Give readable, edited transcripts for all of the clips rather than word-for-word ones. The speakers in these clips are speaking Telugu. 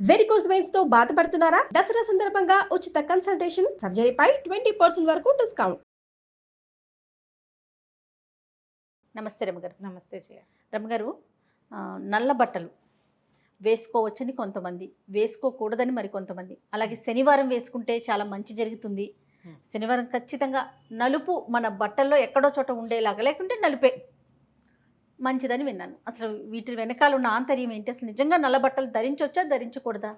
వెరికోస్ వెయిన్స్ తో బాధపడుతున్నారా? దసరా సందర్భంగా ఉచిత కన్సల్టేషన్, సర్జరీపై 20% వరకు డిస్కౌంట్. నమస్తే రమగారు. నమస్తే జయ. రమగారు, నల్ల బట్టలు వేసుకోవచ్చని కొంతమంది, వేసుకోకూడదని మరి కొంతమంది, అలాగే శనివారం వేసుకుంటే చాలా మంచి జరుగుతుంది, శనివారం ఖచ్చితంగా నలుపు మన బట్టల్లో ఎక్కడో చోట ఉండేలాగా, లేకుంటే నలుపే మంచిదని విన్నాను. అసలు వీటి వెనకాల ఉన్న ఆంతర్యం ఏంటి? అసలు నిజంగా నల్ల బట్టలు ధరించవచ్చా, ధరించకూడదా?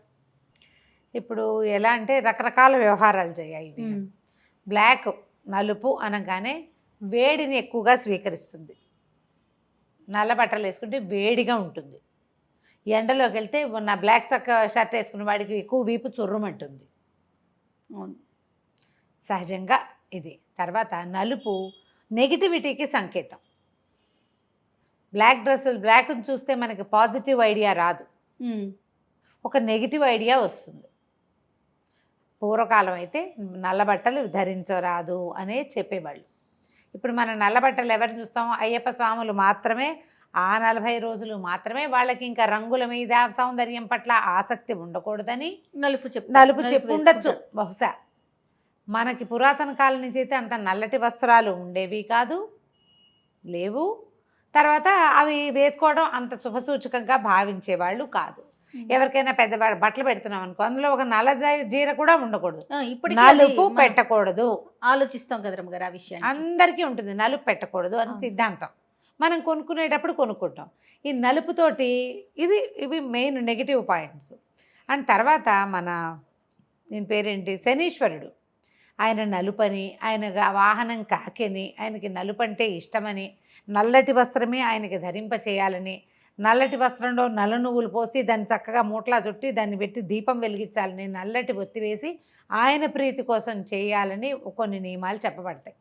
ఇప్పుడు ఎలా అంటే రకరకాల వ్యవహారాలు చేయాయి. బ్లాక్ నలుపు అనగానే వేడిని ఎక్కువగా స్వీకరిస్తుంది. నల్ల బట్టలు వేసుకుంటే వేడిగా ఉంటుంది. ఎండలోకి వెళ్తే నా బ్లాక్ షర్ట్ వేసుకున్న వాడికి ఎక్కువ వీపు చుర్రమంటుంది. సహజంగా ఇది. తర్వాత నలుపు నెగిటివిటీకి సంకేతం. బ్లాక్ డ్రెస్సులు, బ్లాక్ని చూస్తే మనకి పాజిటివ్ ఐడియా రాదు, ఒక నెగిటివ్ ఐడియా వస్తుంది. పూర్వకాలం అయితే నల్ల బట్టలు ధరించరాదు అనే చెప్పేవాళ్ళు. ఇప్పుడు మనం నల్ల బట్టలు ఎవరిని చూస్తాం? అయ్యప్ప స్వాములు మాత్రమే. ఆ 40 రోజులు మాత్రమే వాళ్ళకి ఇంకా రంగుల మీద, సౌందర్యం పట్ల ఆసక్తి ఉండకూడదని నలుపు చెప్పు ఉండొచ్చు బహుశా. మనకి పురాతన కాలం నుంచి అయితే అంత నల్లటి వస్త్రాలు ఉండేవి కాదు, లేవు. తర్వాత అవి వేసుకోవడం అంత శుభసూచకంగా భావించేవాళ్ళు కాదు. ఎవరికైనా పెద్ద బట్టలు పెడుతున్నాం అనుకో, అందులో ఒక నల్ల జీర కూడా ఉండకూడదు, ఇప్పుడు నలుపు పెట్టకూడదు. ఆలోచిస్తాం కదా రమ్మగారు ఆ విషయం. అందరికీ ఉంటుంది నలుపు పెట్టకూడదు అని సిద్ధాంతం. మనం కొనుక్కునేటప్పుడు కొనుక్కుంటాం ఈ నలుపుతోటి. ఇవి మెయిన్ నెగిటివ్ పాయింట్స్. అండ్ తర్వాత దీని పేరేంటి, శనీశ్వరుడు. ఆయన నలుపని, ఆయన వాహనం కాకిని, ఆయనకి నలుపు అంటే ఇష్టమని, నల్లటి వస్త్రమే ఆయనకి ధరింప చేయాలని, నల్లటి వస్త్రంలో నల్ల నువ్వులు పోసి దాన్ని చక్కగా మూట్లా చుట్టి దాన్ని పెట్టి దీపం వెలిగించాలని, నల్లటి ఒత్తి వేసి ఆయన ప్రీతి కోసం చేయాలని కొన్ని నియమాలు చెప్పబడతాయి.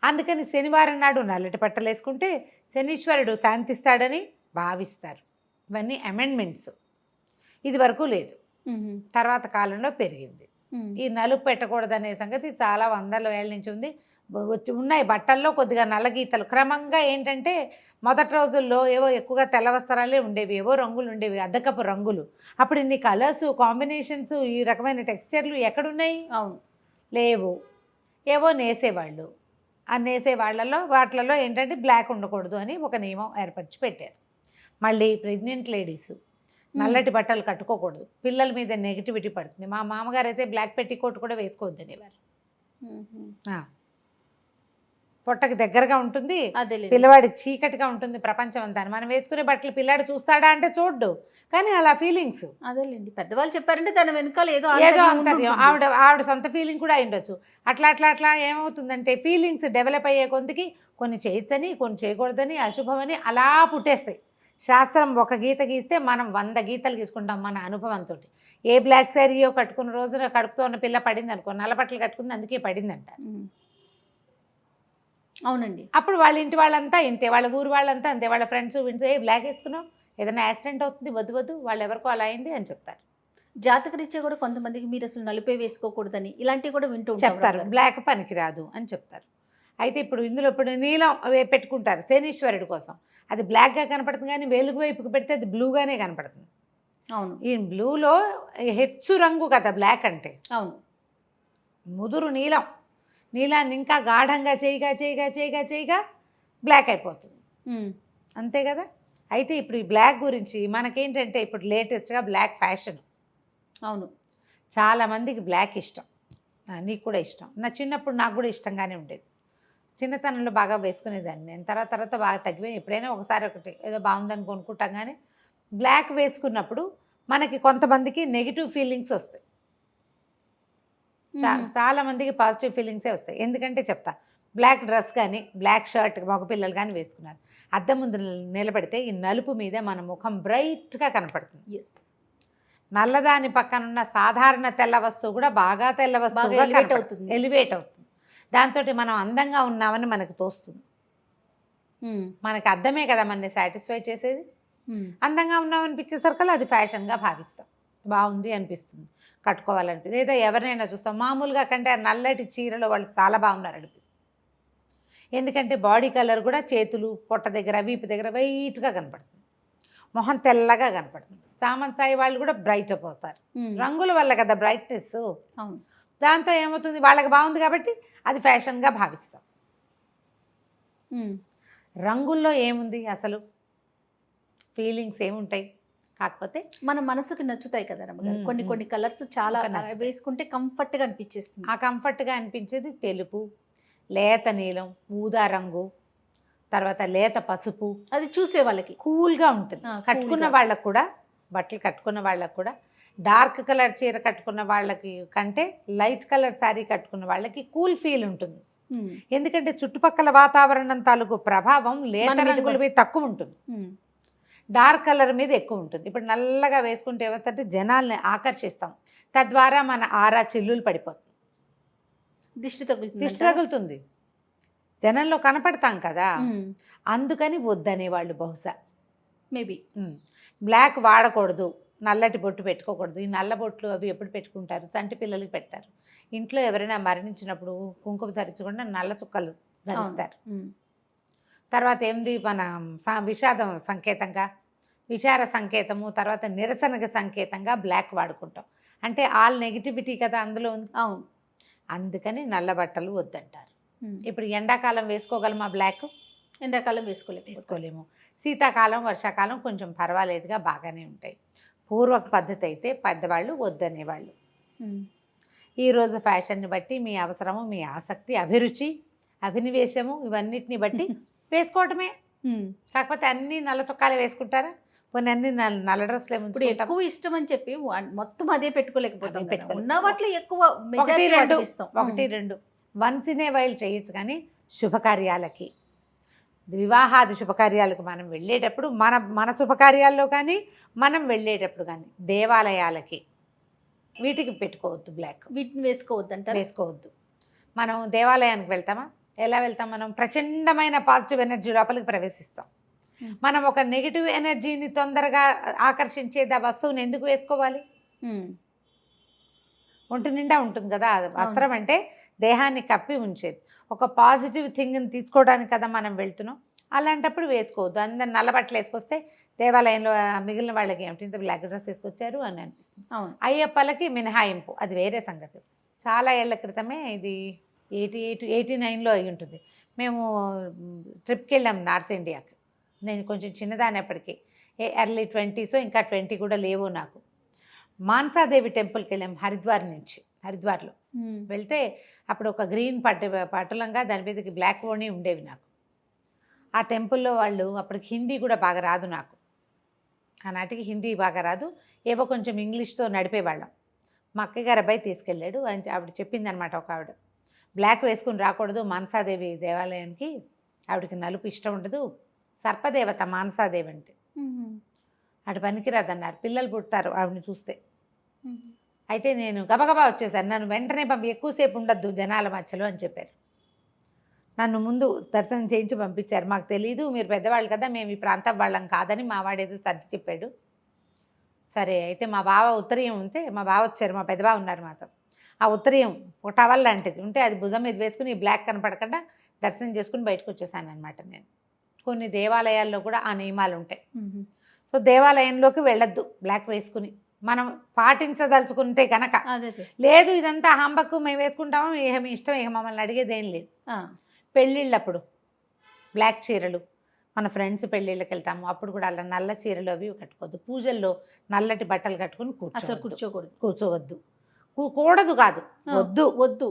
అందుకని శనివారం నాడు నల్లటి బట్టలు వేసుకుంటే శనీశ్వరుడు శాంతిస్తాడని భావిస్తారు. ఇవన్నీ అమెండ్మెంట్స్. ఇది వరకు లేదు, తర్వాత కాలంలో పెరిగింది. ఈ నలుపు పెట్టకూడదనే సంగతి చాలా వందల ఏళ్ళ నుంచి ఉంది. ఉన్నాయి బట్టల్లో కొద్దిగా నల్ల గీతలు. క్రమంగా ఏంటంటే మొదటి రోజుల్లో ఏవో ఎక్కువగా తెల్ల వస్త్రాలే ఉండేవి, ఏవో రంగులు ఉండేవి, అద్దకపు రంగులు. అప్పుడు ఇన్ని కలర్స్, కాంబినేషన్స్, ఈ రకమైన టెక్స్చర్లు ఎక్కడున్నాయి? అవును, లేవు. ఏవో నేసేవాళ్ళు. ఆ నేసే వాటిలలో ఏంటంటే బ్లాక్ ఉండకూడదు అని ఒక నియమం ఏర్పరిచి పెట్టారు. మళ్ళీ ప్రెగ్నెంట్ లేడీసు నల్లటి బట్టలు కట్టుకోకూడదు, పిల్లల మీద నెగిటివిటీ పడుతుంది. మా మామగారు అయితే బ్లాక్ పెట్టికోట్ కూడా వేసుకోవద్దనేవారు. పొట్టకి దగ్గరగా ఉంటుంది, పిల్లవాడికి చీకటిగా ఉంటుంది ప్రపంచం అంతా. మనం వేసుకునే బట్టలు పిల్లాడు చూస్తాడా అంటే చూడ్డు, కానీ అలా ఫీలింగ్స్. అదేలేండి, పెద్దవాళ్ళు చెప్పారంటే దాని వెనకాల ఏదో ఆంతర్యం. ఆవిడ సొంత ఫీలింగ్ కూడా అయిండొచ్చు. అట్లా ఏమవుతుందంటే ఫీలింగ్స్ డెవలప్ అయ్యే కొందికి కొన్ని చేయొచ్చని, కొన్ని చేయకూడదని, అశుభమని అలా పుట్టేస్తాయి. శాస్త్రం ఒక గీత గీస్తే మనం 100 గీతలు గీసుకుంటాం మన అనుభవంతో. ఏ బ్లాక్ శారీయో కట్టుకున్న రోజున కడుపుతో ఉన్న పిల్ల పడింది అనుకో, నల్ల బట్టలు కట్టుకుంది అందుకే పడిందంట. అవునండి. అప్పుడు వాళ్ళ ఇంటి వాళ్ళంతా ఇంతే, వాళ్ళ ఊరు వాళ్ళంతా అంతే, వాళ్ళ ఫ్రెండ్స్ వింటూ బ్లాక్ వేసుకున్నాం, ఏదైనా యాక్సిడెంట్ అవుతుంది, వద్దు వాళ్ళు ఎవరికో అలా అయింది అని చెప్తారు. జాతకరీత్యా కూడా కొంతమందికి మీరు అసలు నలుపే వేసుకోకూడదని ఇలాంటివి కూడా వింటూ చెప్తారు, బ్లాక్ పనికిరాదు అని చెప్తారు. అయితే ఇప్పుడు నీలం పెట్టుకుంటారు శనీశ్వరుడి కోసం. అది బ్లాక్గా కనపడుతుంది, కానీ వెలుగు వైపుకి పెడితే అది బ్లూగానే కనపడుతుంది. అవును, ఈ బ్లూలో హెచ్చు రంగు కదా బ్లాక్ అంటే. అవును, ముదురు నీలాన్ని ఇంకా గాఢంగా చేయగా బ్లాక్ అయిపోతుంది, అంతే కదా. అయితే ఇప్పుడు ఈ బ్లాక్ గురించి మనకేంటంటే ఇప్పుడు లేటెస్ట్గా బ్లాక్ ఫ్యాషన్. అవును, చాలామందికి బ్లాక్ ఇష్టం, నీకు కూడా ఇష్టం. నా చిన్నప్పుడు నాకు కూడా ఇష్టంగానే ఉండేది. చిన్నతనంలో బాగా వేసుకునేదాన్ని నేను. తర్వాత బాగా తగ్గిపోయి ఎప్పుడైనా ఒకసారి ఒకటి ఏదో బాగుందని కొనుక్కుంటాం. కానీ బ్లాక్ వేసుకున్నప్పుడు మనకి కొంతమందికి నెగిటివ్ ఫీలింగ్స్ వస్తాయి, చాలామందికి పాజిటివ్ ఫీలింగ్సే వస్తాయి. ఎందుకంటే చెప్తా, బ్లాక్ డ్రెస్ కానీ బ్లాక్ షర్ట్ మగపిల్లలు కానీ వేసుకున్నారు, అద్దం ముందు నిలబడితే ఈ నలుపు మీద మన ముఖం బ్రైట్గా కనపడుతుంది. ఎస్, నల్లదాని పక్కనున్న సాధారణ తెల్ల వస్తువు కూడా బాగా తెల్ల వస్తువుగా ఎలివేట్ అవుతుంది. దాంతో మనం అందంగా ఉన్నామని మనకు తోస్తుంది. మనకి అద్దమే కదా మనని సాటిస్ఫై చేసేది. అందంగా ఉన్నామనిపించేసరికల్లా అది ఫ్యాషన్గా భావిస్తాం, బాగుంది అనిపిస్తుంది, కట్టుకోవాలనిపిస్తుంది. లేదా ఎవరినైనా చూస్తాం మామూలుగా కంటే నల్లటి చీరలో వాళ్ళు చాలా బాగున్నారు అనిపిస్తుంది. ఎందుకంటే బాడీ కలర్ కూడా చేతులు పొట్ట దగ్గర వీపు దగ్గర వైట్గా కనపడుతుంది. మొహం తెల్లగా కనపడుతుంది. సామంత్ సాయి వాళ్ళు కూడా బ్రైట్ అయిపోతారు. రంగుల వల్ల కదా బ్రైట్నెస్. అవును. దాంతో ఏమవుతుంది, వాళ్ళకి బాగుంది కాబట్టి అది ఫ్యాషన్గా భావిస్తాం. రంగుల్లో ఏముంది అసలు, ఫీలింగ్స్ ఏముంటాయి? కాకపోతే మన మనసుకి నచ్చుతాయి కదా రమ్మగారు. కొన్ని కొన్ని కలర్స్ చాలా ఇంకా నచ్చుతాయి. వేసుకుంటే కంఫర్ట్గా అనిపించేస్తుంది. ఆ కంఫర్ట్గా అనిపించేది తెలుపు, లేత నీలం, ఊదా రంగు, తర్వాత లేత పసుపు. అది చూసే వాళ్ళకి కూల్గా ఉంటుంది. కట్టుకున్న వాళ్ళకు కూడా, బట్టలు కట్టుకున్న వాళ్ళకు కూడా డార్క్ కలర్ చీర కట్టుకున్న వాళ్ళకి కంటే లైట్ కలర్ శారీ కట్టుకున్న వాళ్ళకి కూల్ ఫీల్ ఉంటుంది. ఎందుకంటే చుట్టుపక్కల వాతావరణం తాలూకు ప్రభావం లేత రంగుల మీద తక్కువ ఉంటుంది, డార్క్ కలర్ మీద ఎక్కువ ఉంటుంది. ఇప్పుడు నల్లగా వేసుకుంటే ఏమవుతుందంటే జనాల్ని ఆకర్షిస్తాం, తద్వారా మన ఆరా చిల్లులు పడిపోతుంది, దిష్టి దిష్టి తగులుతుంది, జనంలో కనపడతాం కదా. అందుకని వద్దనే వాళ్ళు బహుశా మేబీ బ్లాక్ వాడకూడదు, నల్లటి బొట్టు పెట్టుకోకూడదు. ఈ నల్ల బొట్లు అవి ఎప్పుడు పెట్టుకుంటారు, చంటి పిల్లలకి పెడతారు. ఇంట్లో ఎవరైనా మరణించినప్పుడు కుంకుమ ధరించకుండా నల్ల చుక్కలు ధరిస్తారు. తర్వాత ఏంది, మన విషాదం సంకేతంగా, విచార సంకేతము, తర్వాత నిరసనగా సంకేతంగా బ్లాక్ వాడుకుంటాం. అంటే ఆల్ నెగిటివిటీ కదా అందులో ఉంది. అవును. అందుకని నల్ల బట్టలు వద్దంటారు. ఇప్పుడు ఎండాకాలం వేసుకోగలమా బ్లాక్? ఎండాకాలం వేసుకోలేము. శీతాకాలం, వర్షాకాలం కొంచెం పర్వాలేదుగా బాగానే ఉంటాయి. పూర్వక పద్ధతి అయితే పెద్దవాళ్ళు వద్దనేవాళ్ళు. ఈరోజు ఫ్యాషన్ని బట్టి మీ అవసరము, మీ ఆసక్తి, అభిరుచి, అభినివేశము ఇవన్నిటిని బట్టి వేసుకోవటమే. కాకపోతే అన్ని నల్ల చొక్కాలే వేసుకుంటారా? కొన్ని అన్ని నల్ల డ్రెస్లే ఇప్పుడు ఎక్కువ ఇష్టం అని చెప్పి మొత్తం అదే పెట్టుకోలేకపోతాం. ఉన్న వాటిలో ఎక్కువ ఒకటి రెండు వన్స్ ఇన్ ఏ వైల్ చేయొచ్చు. కానీ శుభకార్యాలకి, వివాహాది శుభకార్యాలకు మనం వెళ్ళేటప్పుడు, మన శుభకార్యాల్లో కానీ మనం వెళ్ళేటప్పుడు కానీ దేవాలయాలకి వీటికి పెట్టుకోవద్దు బ్లాక్. వీటిని వేసుకోవద్దు అంటారు. వేసుకోవద్దు. మనం దేవాలయానికి వెళ్తామా, ఎలా వెళ్తాం? మనం ప్రచండమైన పాజిటివ్ ఎనర్జీ లోపలికి ప్రవేశిస్తాం. మనం ఒక నెగిటివ్ ఎనర్జీని తొందరగా ఆకర్షించేది ఆ వస్తువుని ఎందుకు వేసుకోవాలి? ఒంటి నిండా ఉంటుంది కదా వస్త్రం అంటే, దేహాన్ని కప్పి ఉంచేది. ఒక పాజిటివ్ థింగ్ని తీసుకోవడానికి కదా మనం వెళ్తున్నాం. అలాంటప్పుడు వేసుకోవద్దు. అందరు నల్ల బట్టలు వేసుకొస్తే దేవాలయంలో మిగిలిన వాళ్ళకి ఏమిటి ఇంత బ్లాక్ డ్రెస్ వేసుకొచ్చారు అని అనిపిస్తుంది. అవును. అయ్యప్పలకి మినహాయింపు, అది వేరే సంగతి. చాలా ఏళ్ల క్రితమే, ఇది 89లో అయి ఉంటుంది. మేము ట్రిప్కి వెళ్ళాం నార్త్ ఇండియాకి. నేను కొంచెం చిన్నదానేప్పటికీ, ఎర్లీ 20s, ఇంకా 20 కూడా లేవు నాకు. మాన్సాదేవి టెంపుల్కి వెళ్ళాం హరిద్వార్లో వెళ్తే అప్పుడు ఒక గ్రీన్ పట్టులంగా దాని మీదకి బ్లాక్ ఓణి ఉండేవి నాకు. ఆ టెంపుల్లో వాళ్ళు, అప్పటికి హిందీ కూడా బాగా రాదు నాకు, ఆనాటికి హిందీ బాగా రాదు, ఏవో కొంచెం ఇంగ్లీష్తో నడిపేవాళ్ళం. మా అక్కయ్య గారు అబ్బాయి తీసుకెళ్ళాడు. ఆవిడ చెప్పిందనమాట, ఒక ఆవిడ బ్లాక్ వేసుకుని రాకూడదు మానసాదేవి దేవాలయానికి, ఆవిడకి నలుపు ఇష్టం ఉండదు, సర్పదేవత మానసాదేవి అంటే, అటు పనికిరాదన్నారు. పిల్లలు పుడతారు ఆవిడని చూస్తే. అయితే నేను గబగబా వచ్చేసాను. నన్ను వెంటనే ఎక్కువసేపు ఉండొద్దు జనాల మధ్యలో అని చెప్పారు. నన్ను ముందు దర్శనం చేయించి పంపించారు. మాకు తెలీదు, మీరు పెద్దవాళ్ళు కదా, మేము ఈ ప్రాంతం వాళ్ళం కాదని మా వాడేదో సర్ది చెప్పాడు. సరే అయితే మా బావ ఉత్తరీయం ఉంటే, మా బావ వచ్చారు, మా పెద్దబావ ఉన్నారు మాతో. ఆ ఉత్తరీయం ఒక టవల్ లాంటిది ఉంటే అది భుజం మీద వేసుకుని బ్లాక్ కనపడకుండా దర్శనం చేసుకుని బయటకు వచ్చేసాను అనమాట నేను. కొన్ని దేవాలయాల్లో కూడా ఆ నియమాలు ఉంటాయి. సో దేవాలయంలోకి వెళ్ళొద్దు బ్లాక్ వేసుకుని, మనం పాటించదలుచుకుంటే కనుక. లేదు ఇదంతా హంబకు మేము వేసుకుంటాము, మీ ఇష్టం, ఇక మమ్మల్ని అడిగేది ఏం లేదు. పెళ్ళిళ్ళప్పుడు బ్లాక్ చీరలు, మన ఫ్రెండ్స్ పెళ్ళిళ్ళకి వెళ్తాము అప్పుడు కూడా అలా నల్ల చీరలు అవి కట్టుకోవద్దు. పూజల్లో నల్లటి బట్టలు కట్టుకుని కూర్చోవద్దు. కూడదు కాదు, వద్దు.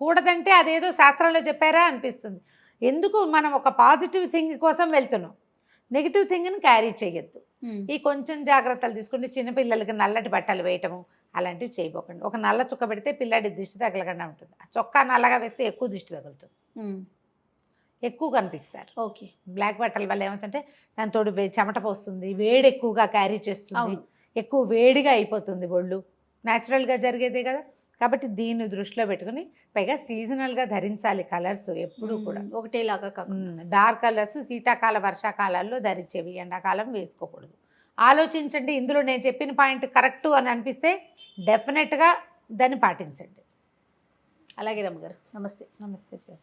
కూడదంటే అదేదో శాస్త్రంలో చెప్పారా అనిపిస్తుంది. ఎందుకు? మనం ఒక పాజిటివ్ థింగ్ కోసం వెళ్తున్నాం, నెగిటివ్ థింగ్ని క్యారీ చేయొద్దు. ఈ కొంచెం జాగ్రత్తలు తీసుకుంటే చిన్నపిల్లలకి నల్లటి బట్టలు వేయటము అలాంటివి చేయబోకండి. ఒక నల్ల చుక్క పెడితే పిల్లాడి దిష్టి తగలకుండా ఉంటుంది. ఆ చొక్కా నల్లగా వేస్తే ఎక్కువ దిష్టి తగులుతుంది, ఎక్కువ కనిపిస్తారు. ఓకే. బ్లాక్ బట్టల వల్ల ఏమవుతుందంటే దాంతో చెమట పోస్తుంది, వేడి ఎక్కువగా క్యారీ చేస్తుంది, ఎక్కువ వేడిగా అయిపోతుంది ఒళ్ళు. న్యాచురల్గా జరిగేదే కదా. కాబట్టి దీన్ని దృష్టిలో పెట్టుకుని, పైగా సీజనల్గా ధరించాలి కలర్స్ ఎప్పుడు కూడా ఒకటేలాగా. డార్క్ కలర్స్ శీతాకాల వర్షాకాలాల్లో ధరించేవి, ఎండాకాలం వేసుకోకూడదు. ఆలోచించండి. ఇందులో నేను చెప్పిన పాయింట్ కరెక్టు అని అనిపిస్తే డెఫినెట్గా దాన్ని పాటించండి. అలాగే రమ్మగారు, నమస్తే. నమస్తే సార్.